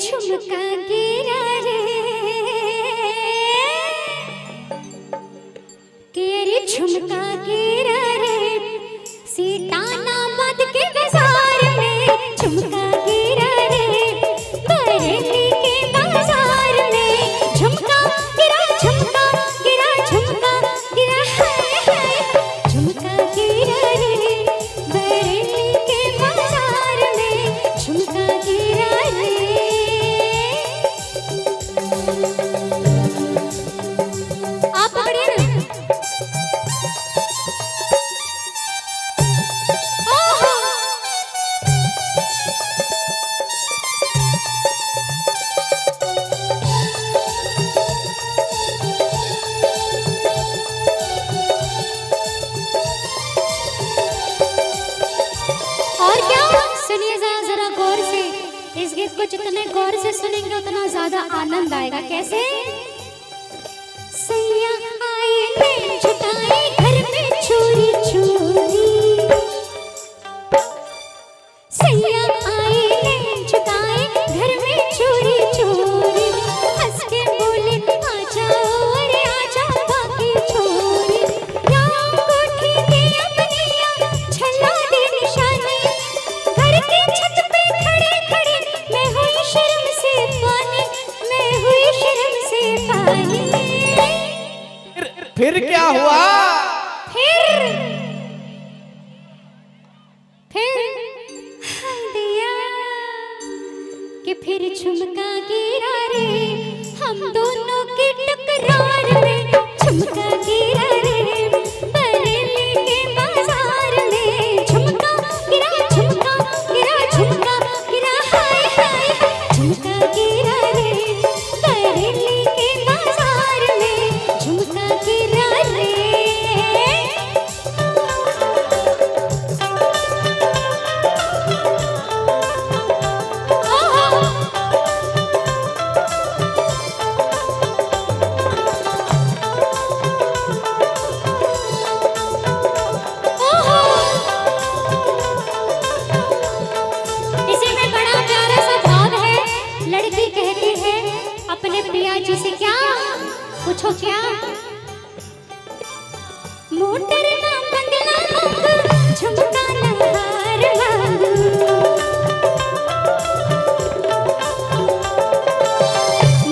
झुमका गिरा रे, केरे झुमका गिरा रे, सीताना बद के बाजार में झुमका गिरा रे, बरेली के बाजार में झुमका गिरा, झुमका गिरा, झुमका गिरा, हाय हाय झुमका गिरा रे, बरेली के बाजार में झुमका गिरा रे। आप पकड़िए ना। और क्या सुनिए जरा गौर से, इस गीत को जितने गौर से सुनेंगे उतना ज्यादा आनंद आएगा। कैसे? सैया आए ने झुकाए घर में चोरी चोरी, सैया आए ने झुकाए घर में चोरी चोरी, हंस के बोले आ जाओ अरे आ जाओ बाकी छोरी, यहाँ कोठी के अपनिया छला दे निशानी, घर की छत पे खड़े खड़े मैं हुई शर्म से पानी, मैं हुई शर्म से पानी। फिर क्या हुआ? फिर दिया कि फिर झुमका गिरा रे, हम दोनों की टकरार में झुमका गिरा रे, बरेली के बाजार में झुमका गिरा, झुमका गिरा, झुमका गिरा, हाय हाय झुमका गिरा रे, बरेली के बाजार में झुमका गिरा रे। इसी में बड़ा प्यारा सा भाव है। लड़की कहती है अपने पिया जी से, क्या पूछो क्या? मोटर ना बंगला मांगू, झुमका ना हार मांगू,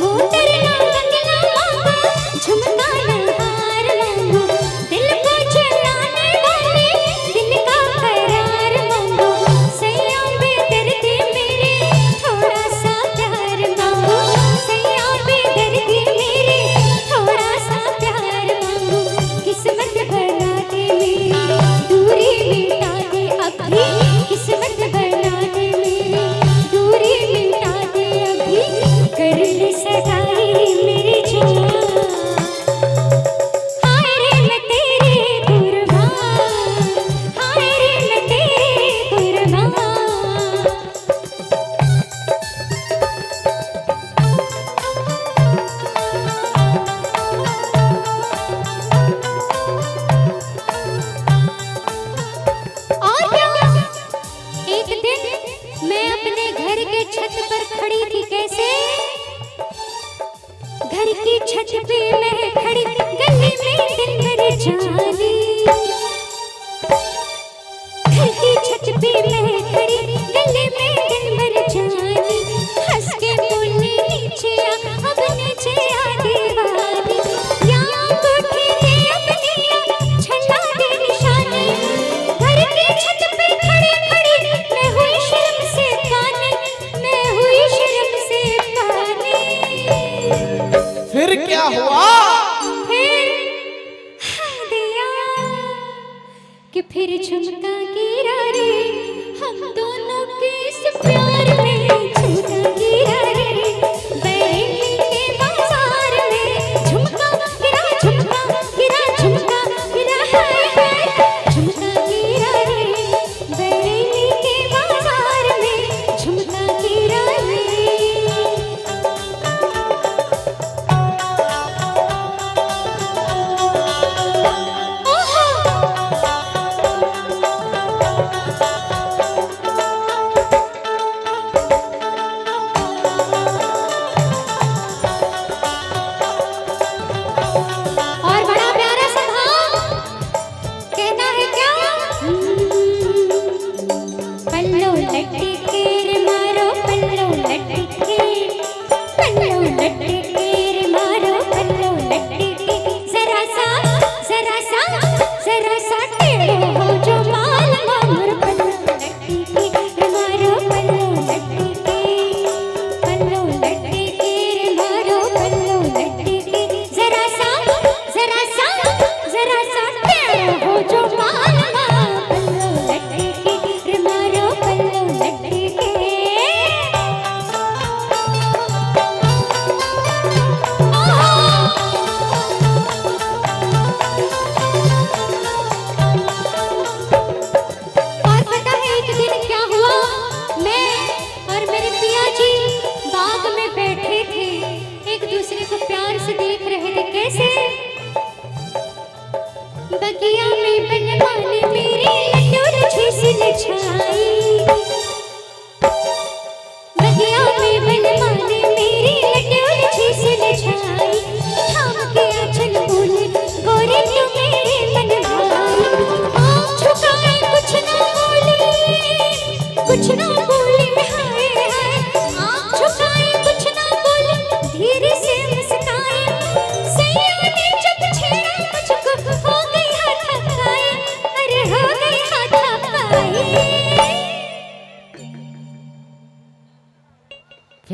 मोटर ना बंगला मांगू, झुमका ना हार मांगू, दिल को जलाने वाले दिल का करार मांगू, सैया बेदर्दी मेरे थोड़ा सा प्यार मांगू, सैया बेदर्दी मेरे थोड़ा सा प्यार मांगू, किस्मत बना दे मेरी दूरी मिटा दे अभी, किस्मत बना दे मेरी दूरी मिटा दे अभी, कर ले सगाई मेरी जान, हाय रे मैं तेरे कुर्बान, हाय रे मैं तेरे कुर्बान। और क्या? एक दिन मैं अपने घर के छत पर खड़ी थी। कैसे? घर की छत पे मैं खड़ी, गली में दिन भर जानी, घर की छत पे मैं खड़ी, गली में दिन भर जानी, हंस के बोली नीचे आ, अब नीचे आ दीवानी, यहाँ कोठी के अपनिया छला दे निशानी, घर की छत पे खड़ी खड़ी मैं हुई शर्म से पानी, मैं हुई शर्म से पानी। फिर क्या हुआ? फिर दिया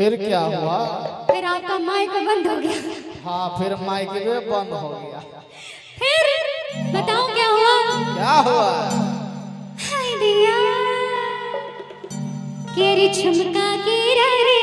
फिर क्या हुआ? फिर आपका माइक बंद हो गया। हाँ, फिर माइक भी बंद हो गया। फिर बताओ क्या हुआ? क्या हुआ? हाय दिया केरी झुमका गिरा रे